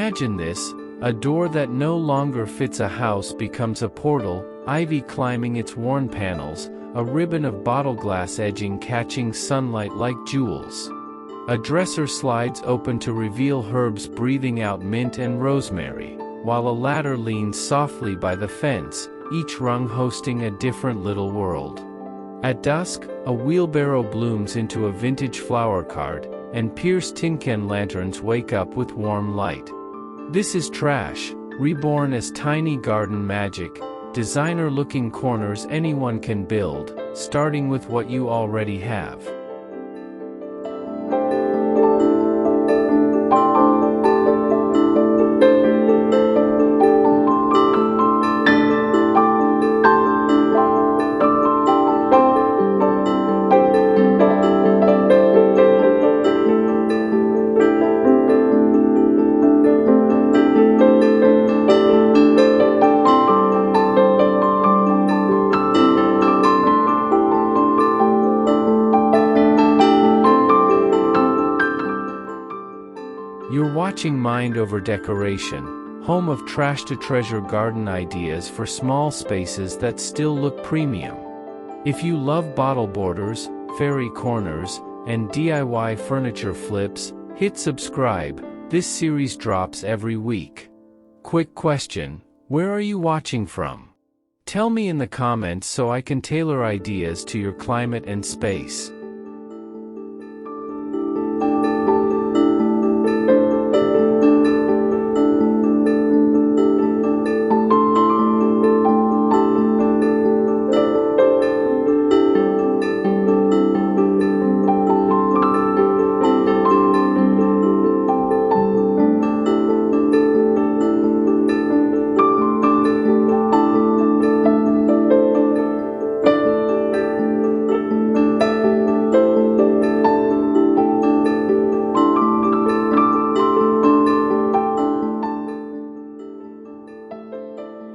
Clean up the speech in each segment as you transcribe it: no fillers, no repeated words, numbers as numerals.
Imagine this: a door that no longer fits a house becomes a portal, ivy climbing its worn panels, a ribbon of bottle glass edging catching sunlight like jewels. A dresser slides open to reveal herbs breathing out mint and rosemary, while a ladder leans softly by the fence, each rung hosting a different little world. At dusk, a wheelbarrow blooms into a vintage flower cart, and pierced tin can lanterns wake up with warm light. This is trash, reborn as tiny garden magic, designer-looking corners anyone can build, starting with what you already have. You're watching Mind Over Decoration, home of trash to treasure garden ideas for small spaces that still look premium. If you love bottle borders, fairy corners, and DIY furniture flips, hit subscribe. This series drops every week. Quick question: where are you watching from? Tell me in the comments so I can tailor ideas to your climate and space.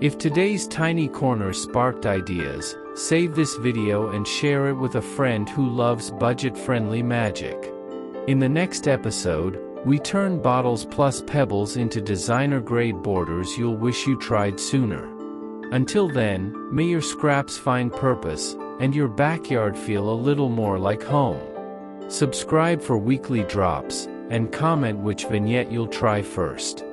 If today's tiny corner sparked ideas, save this video and share it with a friend who loves budget-friendly magic. In the next episode, we turn bottles plus pebbles into designer-grade borders you'll wish you tried sooner. Until then, may your scraps find purpose, and your backyard feel a little more like home. Subscribe for weekly drops, and comment which vignette you'll try first.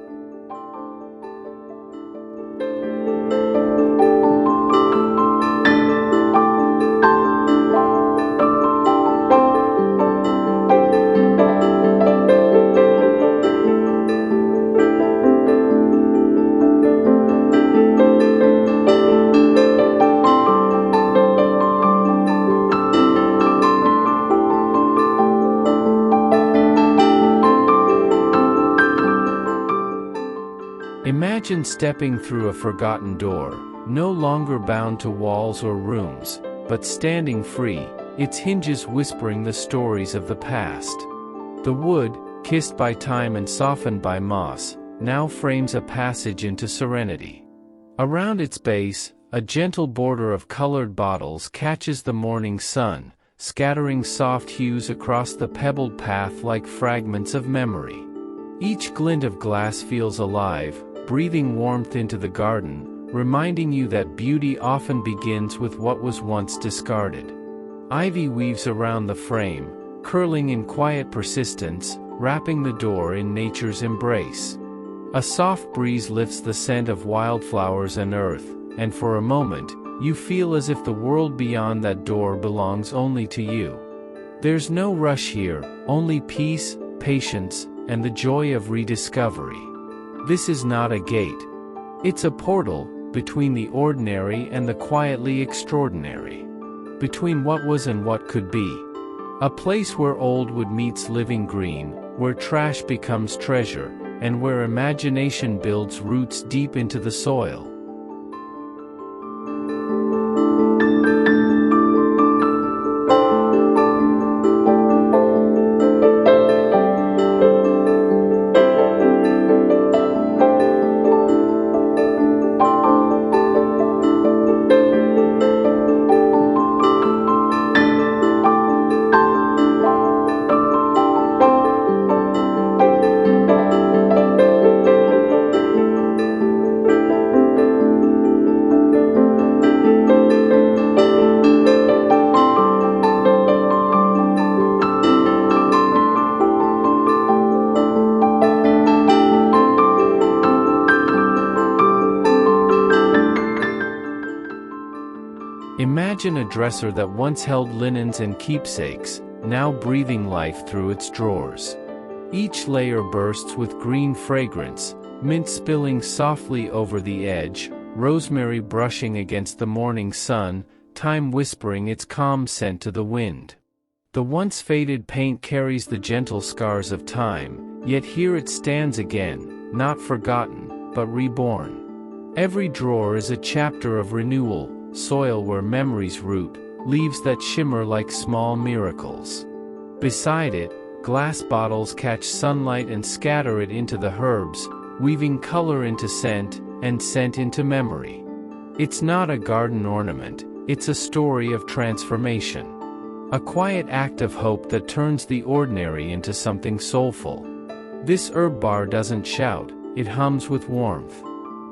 Imagine stepping through a forgotten door, no longer bound to walls or rooms, but standing free, its hinges whispering the stories of the past. The wood, kissed by time and softened by moss, now frames a passage into serenity. Around its base, a gentle border of colored bottles catches the morning sun, scattering soft hues across the pebbled path like fragments of memory. Each glint of glass feels alive, breathing warmth into the garden, reminding you that beauty often begins with what was once discarded. Ivy weaves around the frame, curling in quiet persistence, wrapping the door in nature's embrace. A soft breeze lifts the scent of wildflowers and earth, and for a moment, you feel as if the world beyond that door belongs only to you. There's no rush here, only peace, patience, and the joy of rediscovery. This is not a gate. It's a portal, between the ordinary and the quietly extraordinary. Between what was and what could be. A place where old wood meets living green, where trash becomes treasure, and where imagination builds roots deep into the soil. Imagine a dresser that once held linens and keepsakes, now breathing life through its drawers. Each layer bursts with green fragrance, mint spilling softly over the edge, rosemary brushing against the morning sun, thyme whispering its calm scent to the wind. The once faded paint carries the gentle scars of time, yet here it stands again, not forgotten, but reborn. Every drawer is a chapter of renewal, soil where memories root, leaves that shimmer like small miracles. Beside it, glass bottles catch sunlight and scatter it into the herbs, weaving color into scent, and scent into memory. It's not a garden ornament, it's a story of transformation. A quiet act of hope that turns the ordinary into something soulful. This herb bar doesn't shout, it hums with warmth.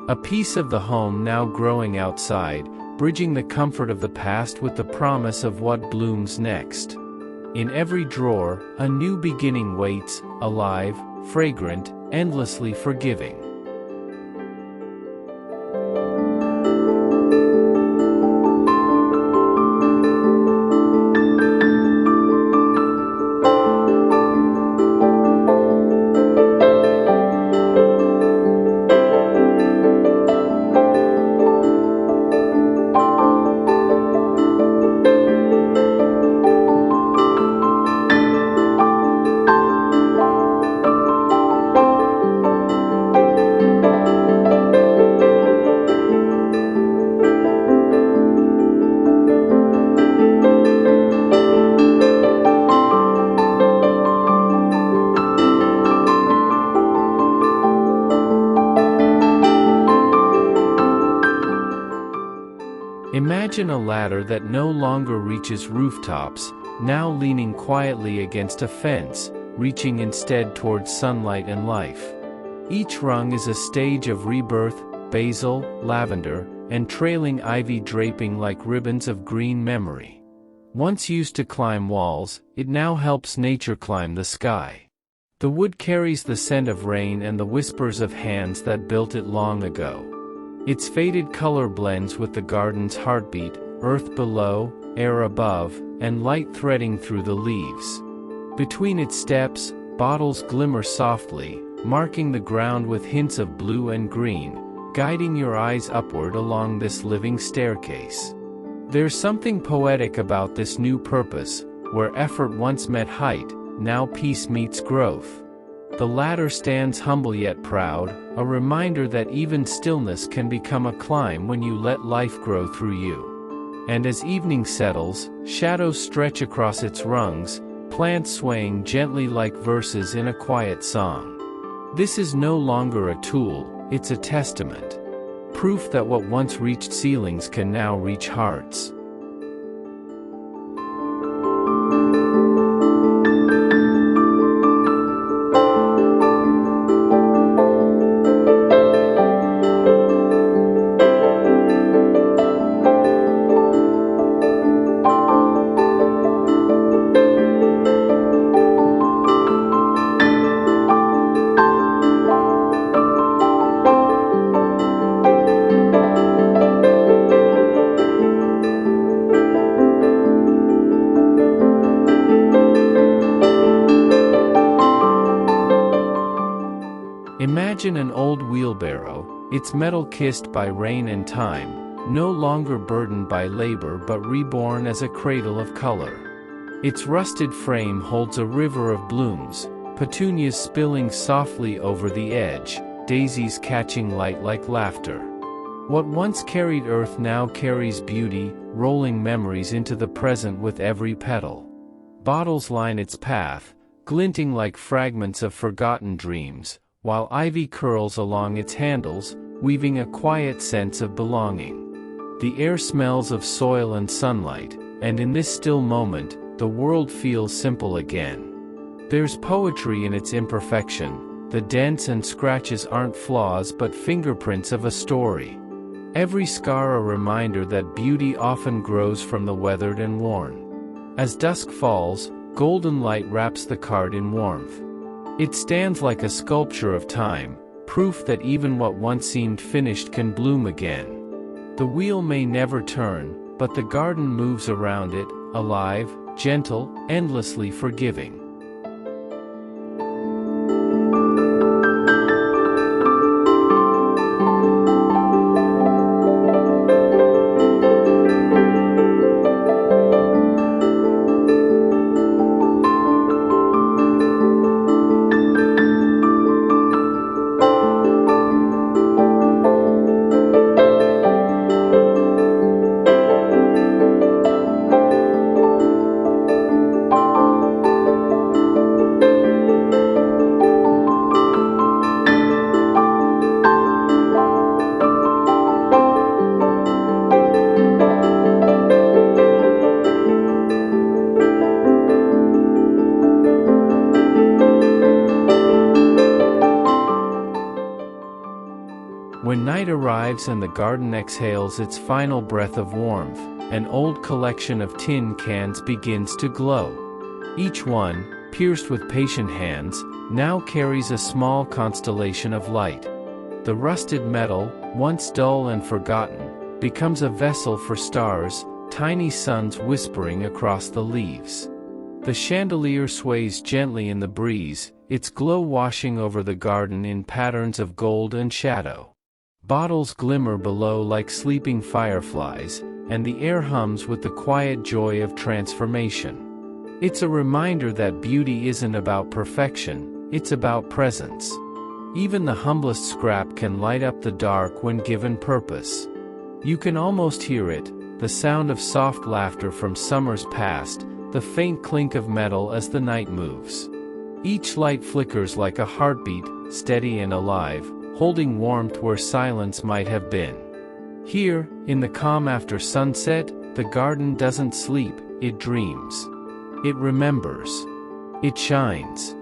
A piece of the home now growing outside, bridging the comfort of the past with the promise of what blooms next. In every drawer, a new beginning waits, alive, fragrant, endlessly forgiving. Imagine a ladder that no longer reaches rooftops, now leaning quietly against a fence, reaching instead towards sunlight and life. Each rung is a stage of rebirth, basil, lavender, and trailing ivy draping like ribbons of green memory. Once used to climb walls, it now helps nature climb the sky. The wood carries the scent of rain and the whispers of hands that built it long ago. Its faded color blends with the garden's heartbeat, earth below, air above, and light threading through the leaves. Between its steps, bottles glimmer softly, marking the ground with hints of blue and green, guiding your eyes upward along this living staircase. There's something poetic about this new purpose, where effort once met height, now peace meets growth. The ladder stands humble yet proud, a reminder that even stillness can become a climb when you let life grow through you. And as evening settles, shadows stretch across its rungs, plants swaying gently like verses in a quiet song. This is no longer a tool, it's a testament. Proof that what once reached ceilings can now reach hearts. Imagine an old wheelbarrow, its metal kissed by rain and time, no longer burdened by labor but reborn as a cradle of color. Its rusted frame holds a river of blooms, petunias spilling softly over the edge, daisies catching light like laughter. What once carried earth now carries beauty, rolling memories into the present with every petal. Bottles line its path, glinting like fragments of forgotten dreams, while ivy curls along its handles, weaving a quiet sense of belonging. The air smells of soil and sunlight, and in this still moment, the world feels simple again. There's poetry in its imperfection, the dents and scratches aren't flaws but fingerprints of a story. Every scar a reminder that beauty often grows from the weathered and worn. As dusk falls, golden light wraps the card in warmth. It stands like a sculpture of time, proof that even what once seemed finished can bloom again. The wheel may never turn, but the garden moves around it, alive, gentle, endlessly forgiving. When night arrives and the garden exhales its final breath of warmth, an old collection of tin cans begins to glow. Each one, pierced with patient hands, now carries a small constellation of light. The rusted metal, once dull and forgotten, becomes a vessel for stars, tiny suns whispering across the leaves. The chandelier sways gently in the breeze, its glow washing over the garden in patterns of gold and shadow. Bottles glimmer below like sleeping fireflies, and the air hums with the quiet joy of transformation. It's a reminder that beauty isn't about perfection, it's about presence. Even the humblest scrap can light up the dark when given purpose. You can almost hear it, the sound of soft laughter from summers past, the faint clink of metal as the night moves. Each light flickers like a heartbeat, steady and alive, holding warmth where silence might have been. Here, in the calm after sunset, the garden doesn't sleep, it dreams. It remembers. It shines.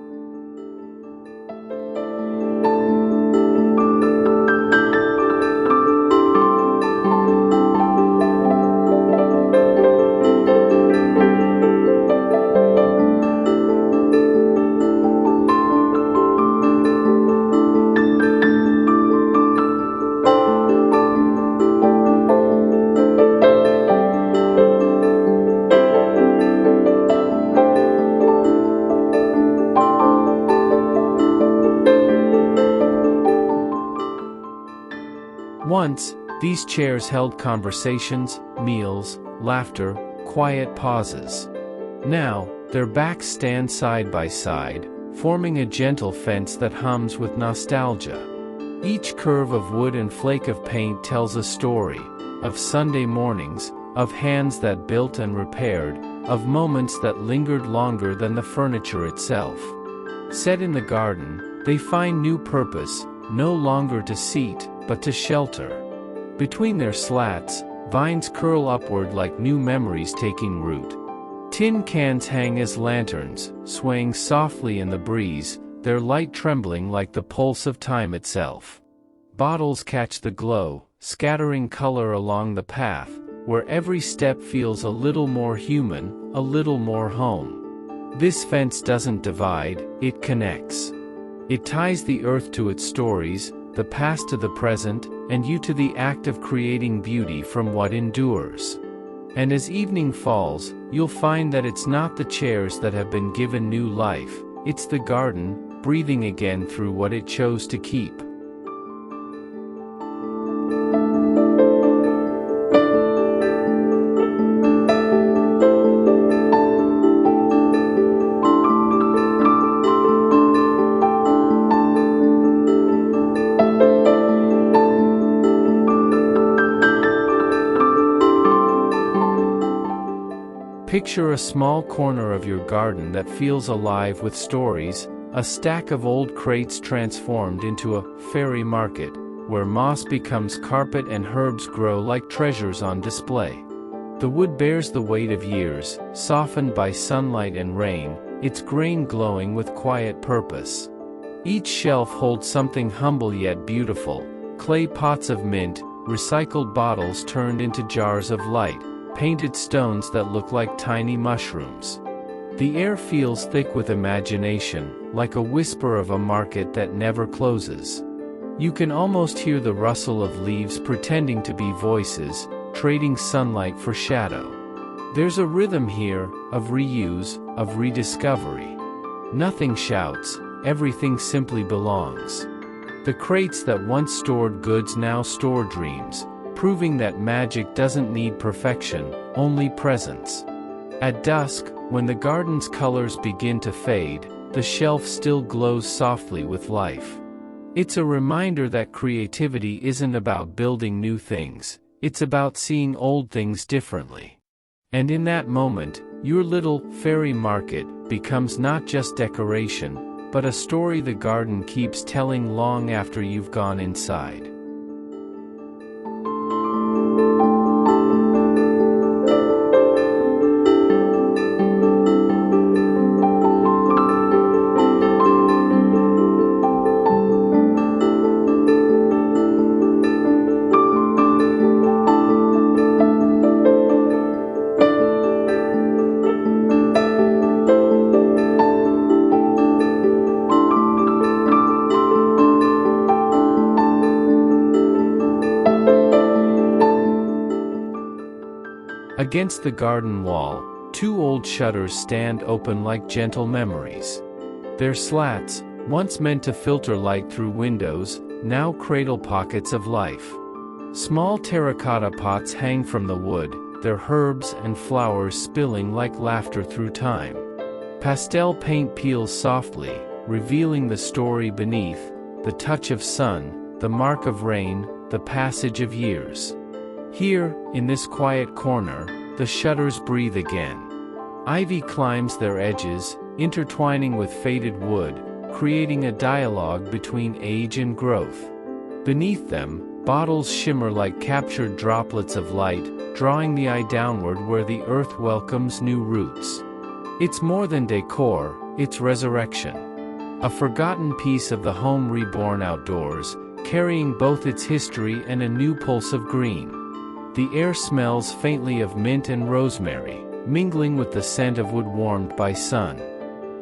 Once, these chairs held conversations, meals, laughter, quiet pauses. Now, their backs stand side by side, forming a gentle fence that hums with nostalgia. Each curve of wood and flake of paint tells a story, of Sunday mornings, of hands that built and repaired, of moments that lingered longer than the furniture itself. Set in the garden, they find new purpose, no longer to seat, but to shelter. Between their slats, vines curl upward like new memories taking root. Tin cans hang as lanterns, swaying softly in the breeze, their light trembling like the pulse of time itself. Bottles catch the glow, scattering color along the path, where every step feels a little more human, a little more home. This fence doesn't divide, it connects. It ties the earth to its stories, the past to the present, and you to the act of creating beauty from what endures. And as evening falls, you'll find that it's not the chairs that have been given new life, it's the garden, breathing again through what it chose to keep. Picture a small corner of your garden that feels alive with stories, a stack of old crates transformed into a fairy market, where moss becomes carpet and herbs grow like treasures on display. The wood bears the weight of years, softened by sunlight and rain, its grain glowing with quiet purpose. Each shelf holds something humble yet beautiful, clay pots of mint, recycled bottles turned into jars of light, painted stones that look like tiny mushrooms. The air feels thick with imagination, like a whisper of a market that never closes. You can almost hear the rustle of leaves pretending to be voices, trading sunlight for shadow. There's a rhythm here, of reuse, of rediscovery. Nothing shouts, everything simply belongs. The crates that once stored goods now store dreams, proving that magic doesn't need perfection, only presence. At dusk, when the garden's colors begin to fade, the shelf still glows softly with life. It's a reminder that creativity isn't about building new things, it's about seeing old things differently. And in that moment, your little fairy market becomes not just decoration, but a story the garden keeps telling long after you've gone inside. Against the garden wall, two old shutters stand open like gentle memories. Their slats, once meant to filter light through windows, now cradle pockets of life. Small terracotta pots hang from the wood, their herbs and flowers spilling like laughter through time. Pastel paint peels softly, revealing the story beneath, the touch of sun, the mark of rain, the passage of years. Here, in this quiet corner, the shutters breathe again. Ivy climbs their edges, intertwining with faded wood, creating a dialogue between age and growth. Beneath them, bottles shimmer like captured droplets of light, drawing the eye downward where the earth welcomes new roots. It's more than decor, it's resurrection. A forgotten piece of the home reborn outdoors, carrying both its history and a new pulse of green. The air smells faintly of mint and rosemary, mingling with the scent of wood warmed by sun.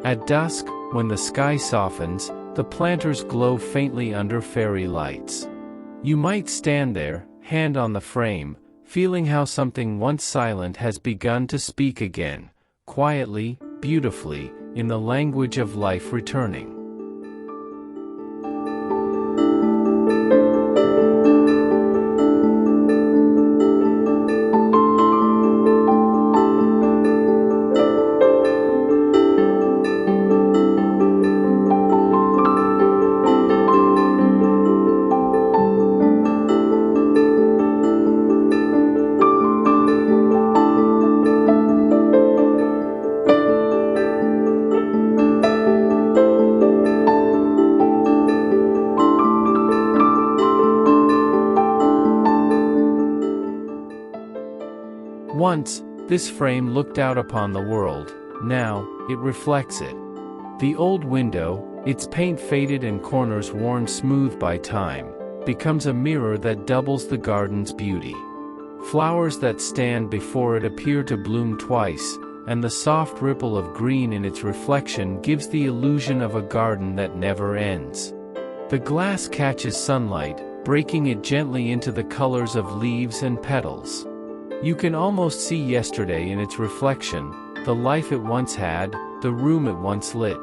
At dusk, when the sky softens, the planters glow faintly under fairy lights. You might stand there, hand on the frame, feeling how something once silent has begun to speak again, quietly, beautifully, in the language of life returning. Once, this frame looked out upon the world, now, it reflects it. The old window, its paint faded and corners worn smooth by time, becomes a mirror that doubles the garden's beauty. Flowers that stand before it appear to bloom twice, and the soft ripple of green in its reflection gives the illusion of a garden that never ends. The glass catches sunlight, breaking it gently into the colors of leaves and petals. You can almost see yesterday in its reflection, the life it once had, the room it once lit.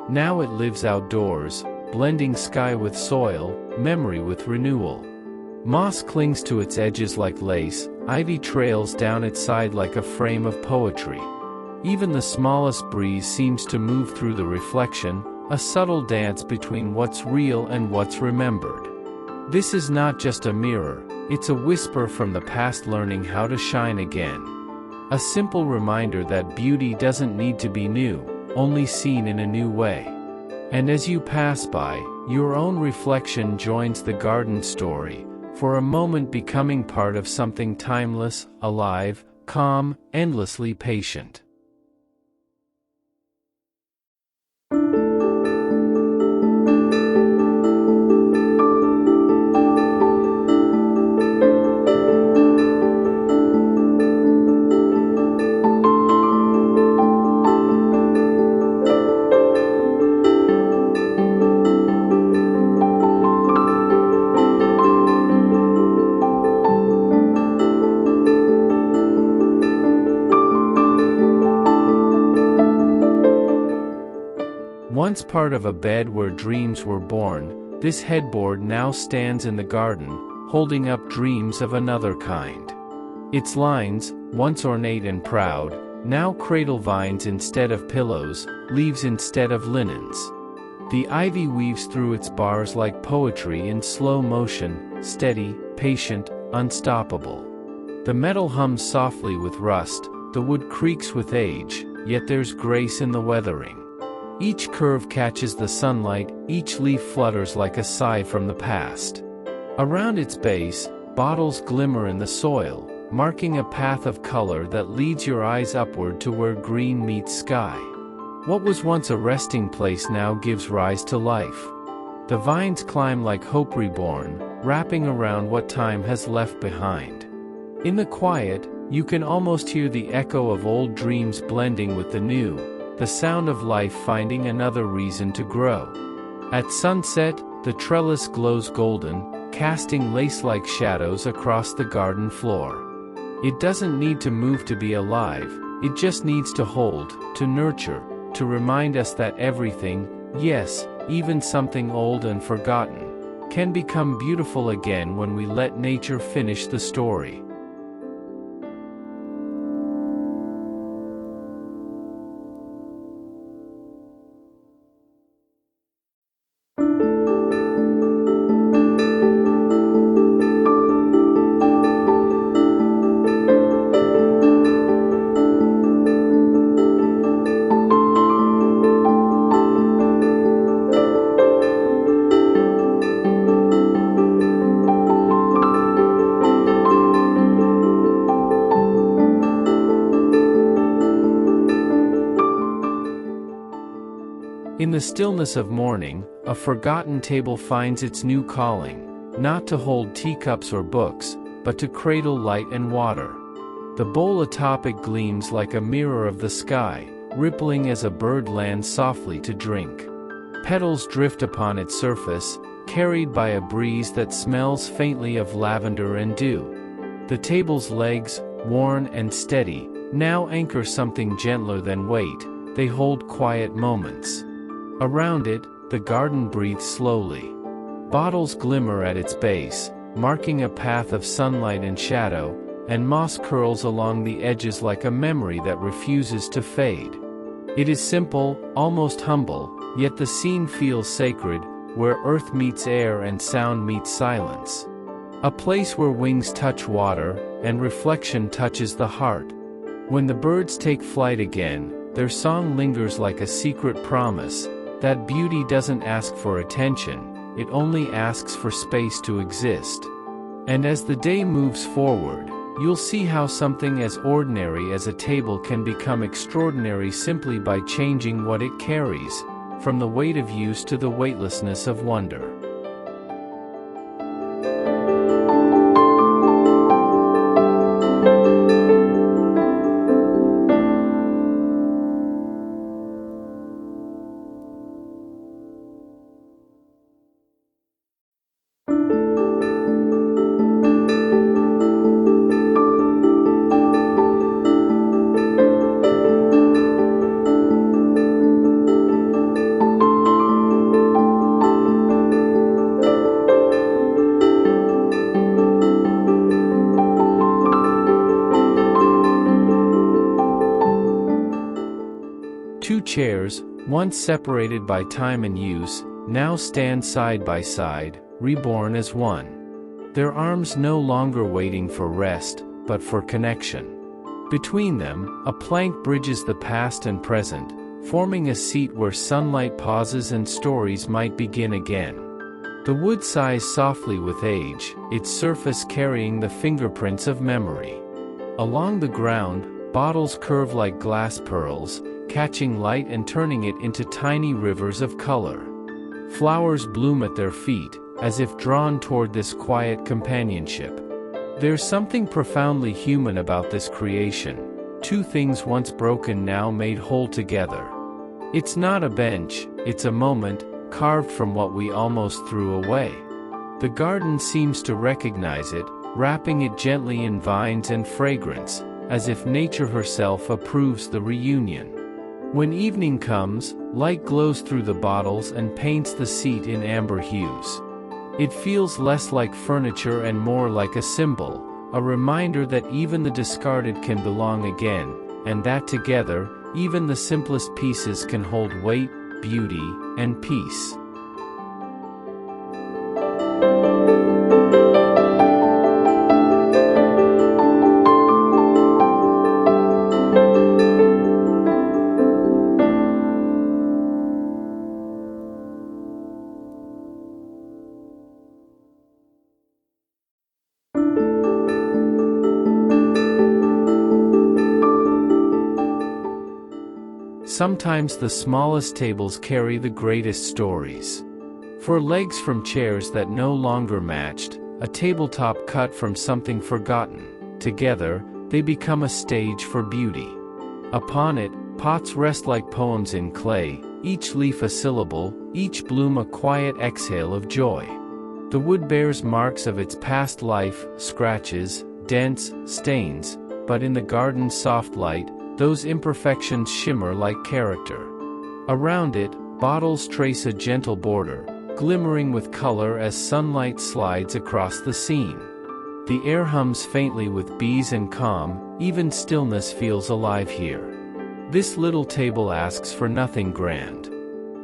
Now it lives outdoors, blending sky with soil, memory with renewal. Moss clings to its edges like lace, ivy trails down its side like a frame of poetry. Even the smallest breeze seems to move through the reflection, a subtle dance between what's real and what's remembered. This is not just a mirror, it's a whisper from the past learning how to shine again. A simple reminder that beauty doesn't need to be new, only seen in a new way. And as you pass by, your own reflection joins the garden story, for a moment becoming part of something timeless, alive, calm, endlessly patient. Once part of a bed where dreams were born, this headboard now stands in the garden, holding up dreams of another kind. Its lines, once ornate and proud, now cradle vines instead of pillows, leaves instead of linens. The ivy weaves through its bars like poetry in slow motion, steady, patient, unstoppable. The metal hums softly with rust, the wood creaks with age, yet there's grace in the weathering. Each curve catches the sunlight, each leaf flutters like a sigh from the past. Around its base, bottles glimmer in the soil, marking a path of color that leads your eyes upward to where green meets sky. What was once a resting place now gives rise to life. The vines climb like hope reborn, wrapping around what time has left behind. In the quiet, you can almost hear the echo of old dreams blending with the new, the sound of life finding another reason to grow. At sunset, the trellis glows golden, casting lace-like shadows across the garden floor. It doesn't need to move to be alive, it just needs to hold, to nurture, to remind us that everything, yes, even something old and forgotten, can become beautiful again when we let nature finish the story. In the stillness of morning, a forgotten table finds its new calling, not to hold teacups or books, but to cradle light and water. The bowl atop it gleams like a mirror of the sky, rippling as a bird lands softly to drink. Petals drift upon its surface, carried by a breeze that smells faintly of lavender and dew. The table's legs, worn and steady, now anchor something gentler than weight, they hold quiet moments. Around it, the garden breathes slowly. Bottles glimmer at its base, marking a path of sunlight and shadow, and moss curls along the edges like a memory that refuses to fade. It is simple, almost humble, yet the scene feels sacred, where earth meets air and sound meets silence. A place where wings touch water, and reflection touches the heart. When the birds take flight again, their song lingers like a secret promise, that beauty doesn't ask for attention, it only asks for space to exist. And as the day moves forward, you'll see how something as ordinary as a table can become extraordinary simply by changing what it carries, from the weight of use to the weightlessness of wonder. Two chairs, once separated by time and use, now stand side by side, reborn as one. Their arms no longer waiting for rest, but for connection. Between them, a plank bridges the past and present, forming a seat where sunlight pauses and stories might begin again. The wood sighs softly with age, its surface carrying the fingerprints of memory. Along the ground, bottles curve like glass pearls, catching light and turning it into tiny rivers of color. Flowers bloom at their feet, as if drawn toward this quiet companionship. There's something profoundly human about this creation, two things once broken now made whole together. It's not a bench, it's a moment, carved from what we almost threw away. The garden seems to recognize it, wrapping it gently in vines and fragrance, as if nature herself approves the reunion. When evening comes, light glows through the bottles and paints the seat in amber hues. It feels less like furniture and more like a symbol, a reminder that even the discarded can belong again, and that together, even the simplest pieces can hold weight, beauty, and peace. Sometimes the smallest tables carry the greatest stories. For legs from chairs that no longer matched, a tabletop cut from something forgotten, together, they become a stage for beauty. Upon it, pots rest like poems in clay, each leaf a syllable, each bloom a quiet exhale of joy. The wood bears marks of its past life, scratches, dents, stains, but in the garden's soft light, those imperfections shimmer like character. Around it, bottles trace a gentle border, glimmering with color as sunlight slides across the scene. The air hums faintly with bees and calm, even stillness feels alive here. This little table asks for nothing grand.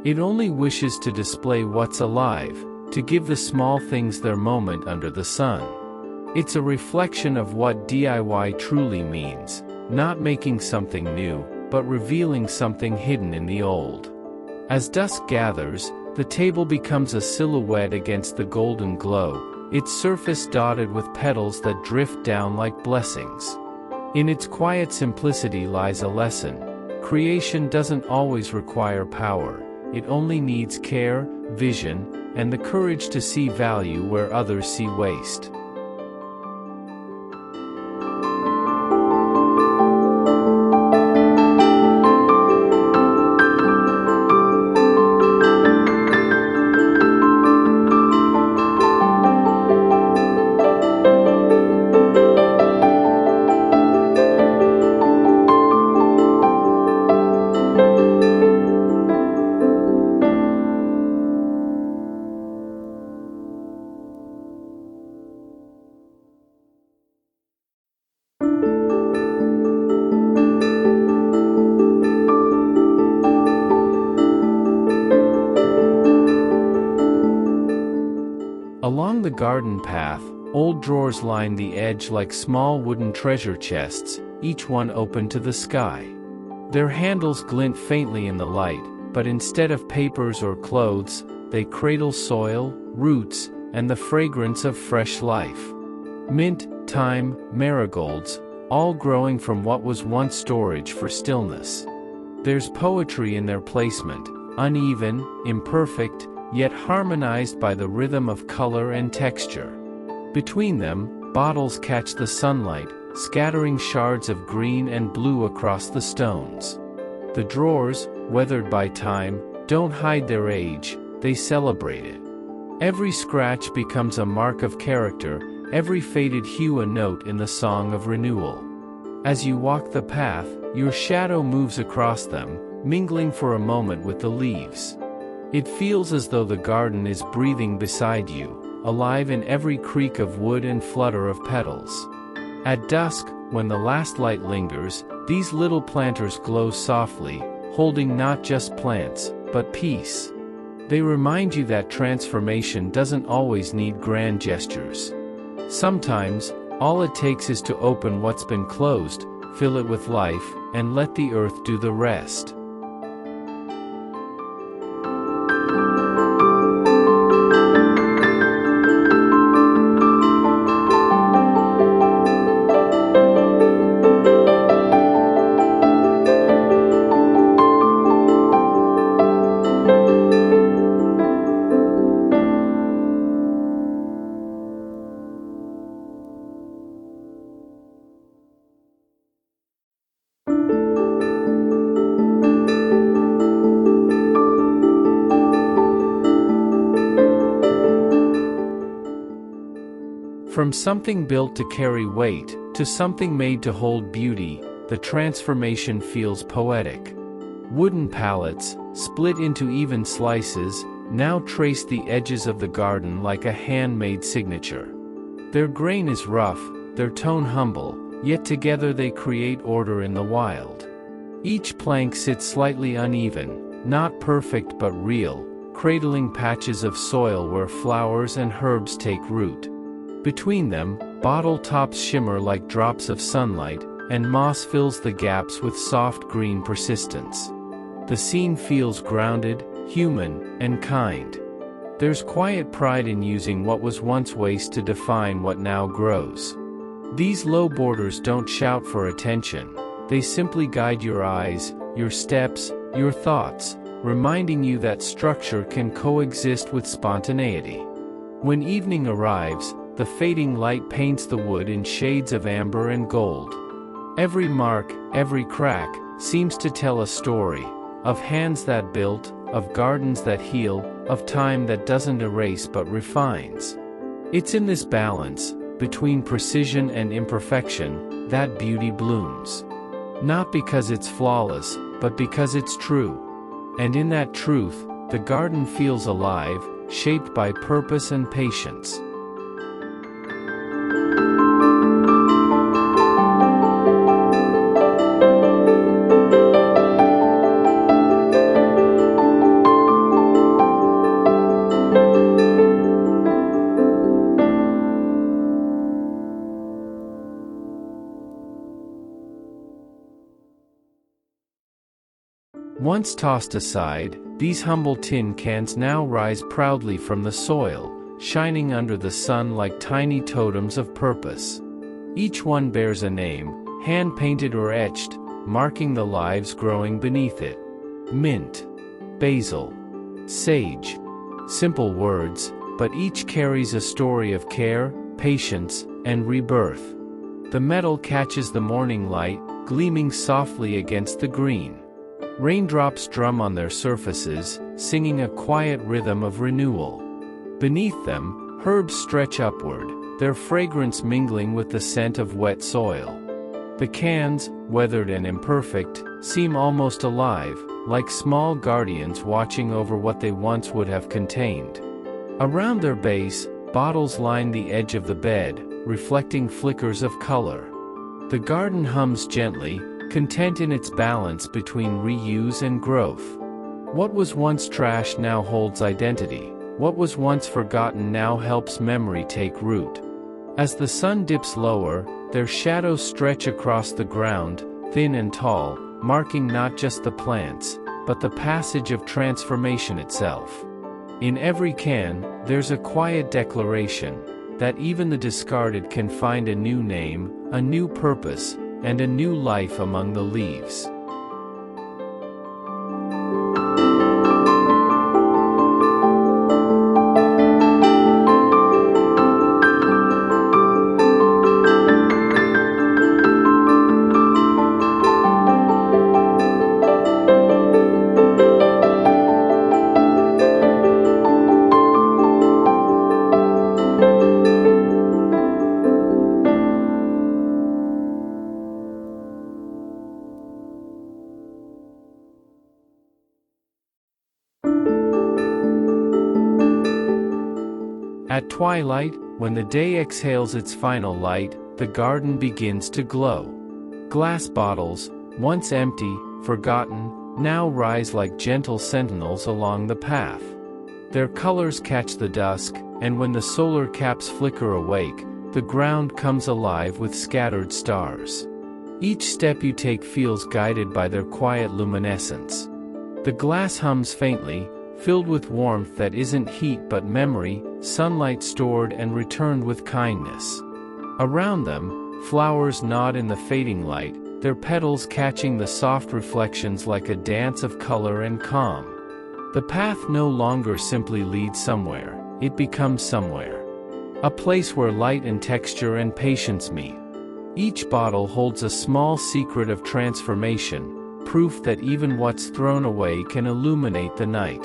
It only wishes to display what's alive, to give the small things their moment under the sun. It's a reflection of what DIY truly means. Not making something new, but revealing something hidden in the old. As dusk gathers, the table becomes a silhouette against the golden glow, its surface dotted with petals that drift down like blessings. In its quiet simplicity lies a lesson. Creation doesn't always require power, it only needs care, vision, and the courage to see value where others see waste. Along the garden path, old drawers line the edge like small wooden treasure chests, each one open to the sky. Their handles glint faintly in the light, but instead of papers or clothes, they cradle soil, roots, and the fragrance of fresh life. Mint, thyme, marigolds, all growing from what was once storage for stillness. There's poetry in their placement, uneven, imperfect, yet harmonized by the rhythm of color and texture. Between them, bottles catch the sunlight, scattering shards of green and blue across the stones. The drawers, weathered by time, don't hide their age, they celebrate it. Every scratch becomes a mark of character, every faded hue a note in the song of renewal. As you walk the path, your shadow moves across them, mingling for a moment with the leaves. It feels as though the garden is breathing beside you, alive in every creak of wood and flutter of petals. At dusk, when the last light lingers, these little planters glow softly, holding not just plants, but peace. They remind you that transformation doesn't always need grand gestures. Sometimes, all it takes is to open what's been closed, fill it with life, and let the earth do the rest. From something built to carry weight, to something made to hold beauty, the transformation feels poetic. Wooden pallets, split into even slices, now trace the edges of the garden like a handmade signature. Their grain is rough, their tone humble, yet together they create order in the wild. Each plank sits slightly uneven, not perfect but real, cradling patches of soil where flowers and herbs take root. Between them, bottle tops shimmer like drops of sunlight, and moss fills the gaps with soft green persistence. The scene feels grounded, human, and kind. There's quiet pride in using what was once waste to define what now grows. These low borders don't shout for attention, they simply guide your eyes, your steps, your thoughts, reminding you that structure can coexist with spontaneity. When evening arrives, the fading light paints the wood in shades of amber and gold. Every mark, every crack, seems to tell a story, of hands that built, of gardens that heal, of time that doesn't erase but refines. It's in this balance, between precision and imperfection, that beauty blooms. Not because it's flawless, but because it's true. And in that truth, the garden feels alive, shaped by purpose and patience. Once tossed aside, these humble tin cans now rise proudly from the soil, shining under the sun like tiny totems of purpose. Each one bears a name, hand-painted or etched, marking the lives growing beneath it. Mint, basil, sage. Simple words, but each carries a story of care, patience, and rebirth. The metal catches the morning light, gleaming softly against the green. Raindrops drum on their surfaces, singing a quiet rhythm of renewal. Beneath them, herbs stretch upward, their fragrance mingling with the scent of wet soil. The cans, weathered and imperfect, seem almost alive, like small guardians watching over what they once would have contained. Around their base, bottles line the edge of the bed, reflecting flickers of color. The garden hums gently, content in its balance between reuse and growth. What was once trash now holds identity. What was once forgotten now helps memory take root. As the sun dips lower, their shadows stretch across the ground, thin and tall, marking not just the plants, but the passage of transformation itself. In every can, there's a quiet declaration that even the discarded can find a new name, a new purpose, and a new life among the leaves. At twilight, when the day exhales its final light, the garden begins to glow. Glass bottles, once empty, forgotten, now rise like gentle sentinels along the path. Their colors catch the dusk, and when the solar caps flicker awake, the ground comes alive with scattered stars. Each step you take feels guided by their quiet luminescence. The glass hums faintly, filled with warmth that isn't heat but memory, sunlight stored and returned with kindness. Around them, flowers nod in the fading light, their petals catching the soft reflections like a dance of color and calm. The path no longer simply leads somewhere, it becomes somewhere. A place where light and texture and patience meet. Each bottle holds a small secret of transformation, proof that even what's thrown away can illuminate the night.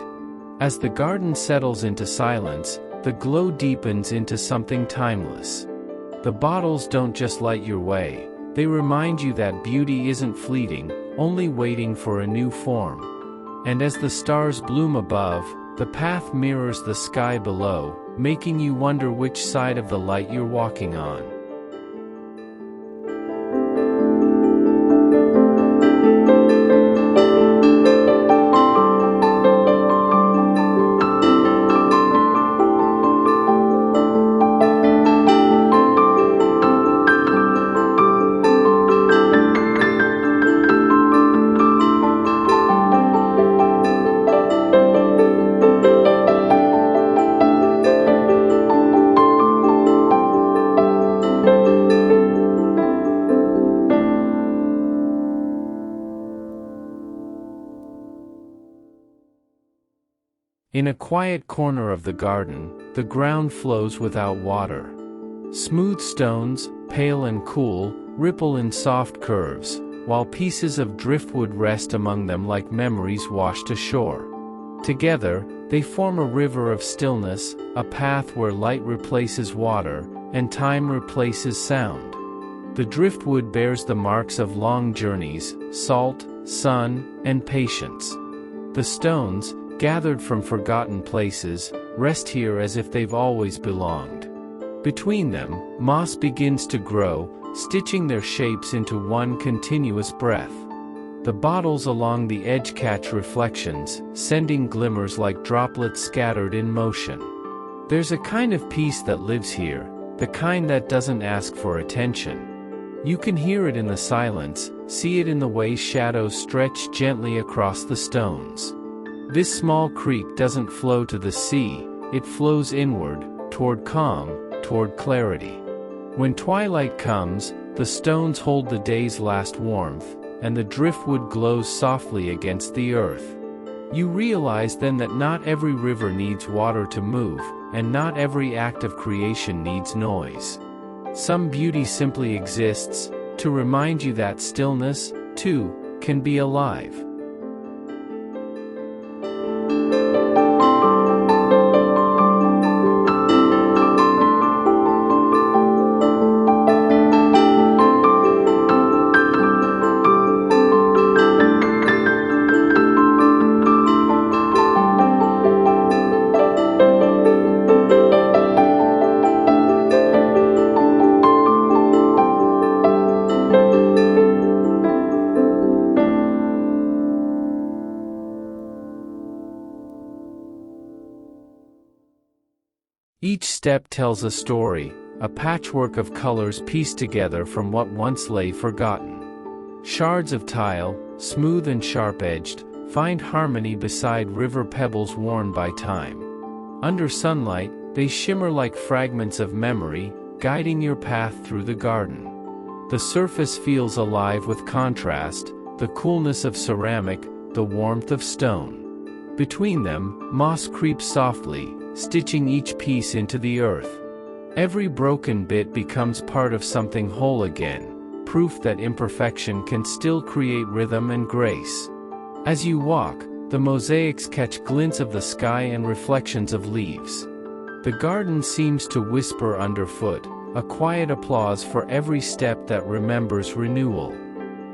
As the garden settles into silence, the glow deepens into something timeless. The bottles don't just light your way, they remind you that beauty isn't fleeting, only waiting for a new form. And as the stars bloom above, the path mirrors the sky below, making you wonder which side of the light you're walking on. In a quiet corner of the garden, the ground flows without water. Smooth stones, pale and cool, ripple in soft curves, while pieces of driftwood rest among them like memories washed ashore. Together, they form a river of stillness, a path where light replaces water, and time replaces sound. The driftwood bears the marks of long journeys, salt, sun, and patience. The stones, gathered from forgotten places, rest here as if they've always belonged. Between them, moss begins to grow, stitching their shapes into one continuous breath. The bottles along the edge catch reflections, sending glimmers like droplets scattered in motion. There's a kind of peace that lives here, the kind that doesn't ask for attention. You can hear it in the silence, see it in the way shadows stretch gently across the stones. This small creek doesn't flow to the sea, it flows inward, toward calm, toward clarity. When twilight comes, the stones hold the day's last warmth, and the driftwood glows softly against the earth. You realize then that not every river needs water to move, and not every act of creation needs noise. Some beauty simply exists, to remind you that stillness, too, can be alive. Each step tells a story, a patchwork of colors pieced together from what once lay forgotten. Shards of tile, smooth and sharp-edged, find harmony beside river pebbles worn by time. Under sunlight, they shimmer like fragments of memory, guiding your path through the garden. The surface feels alive with contrast, the coolness of ceramic, the warmth of stone. Between them, moss creeps softly, stitching each piece into the earth. Every broken bit becomes part of something whole again, proof that imperfection can still create rhythm and grace. As you walk, the mosaics catch glints of the sky and reflections of leaves. The garden seems to whisper underfoot, a quiet applause for every step that remembers renewal.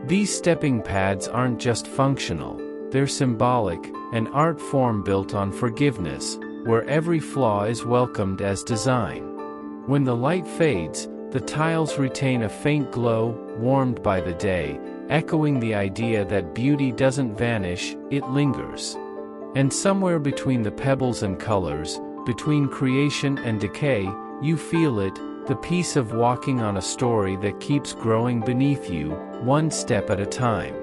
These stepping pads aren't just functional, they're symbolic, an art form built on forgiveness, where every flaw is welcomed as design. When the light fades, the tiles retain a faint glow, warmed by the day, echoing the idea that beauty doesn't vanish, it lingers. And somewhere between the pebbles and colors, between creation and decay, you feel it, the peace of walking on a story that keeps growing beneath you, one step at a time.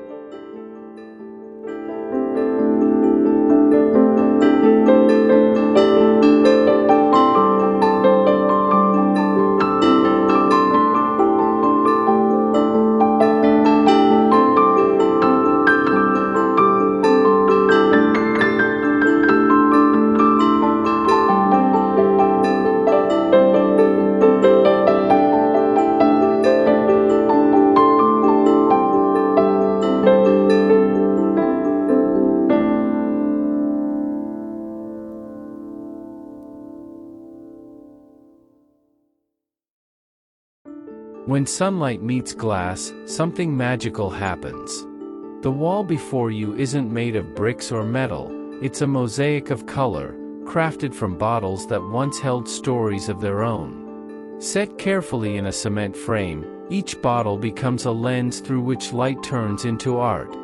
When sunlight meets glass, something magical happens. The wall before you isn't made of bricks or metal, it's a mosaic of color, crafted from bottles that once held stories of their own. Set carefully in a cement frame, each bottle becomes a lens through which light turns into art.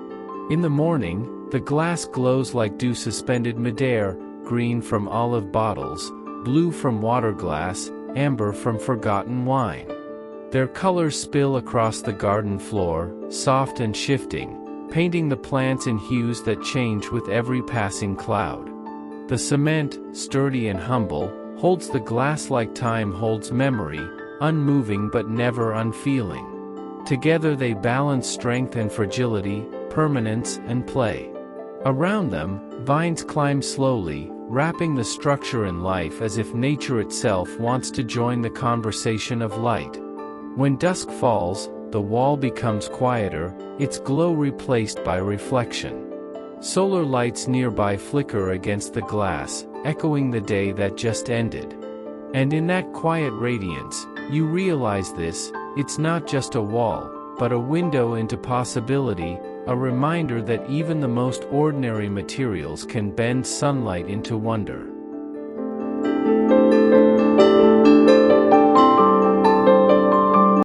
In the morning, the glass glows like dew suspended midair, green from olive bottles, blue from water glass, amber from forgotten wine. Their colors spill across the garden floor, soft and shifting, painting the plants in hues that change with every passing cloud. The cement, sturdy and humble, holds the glass like time holds memory, unmoving but never unfeeling. Together they balance strength and fragility, permanence and play. Around them, vines climb slowly, wrapping the structure in life as if nature itself wants to join the conversation of light. When dusk falls, the wall becomes quieter, its glow replaced by reflection. Solar lights nearby flicker against the glass, echoing the day that just ended. And in that quiet radiance, you realize this, it's not just a wall, but a window into possibility, a reminder that even the most ordinary materials can bend sunlight into wonder.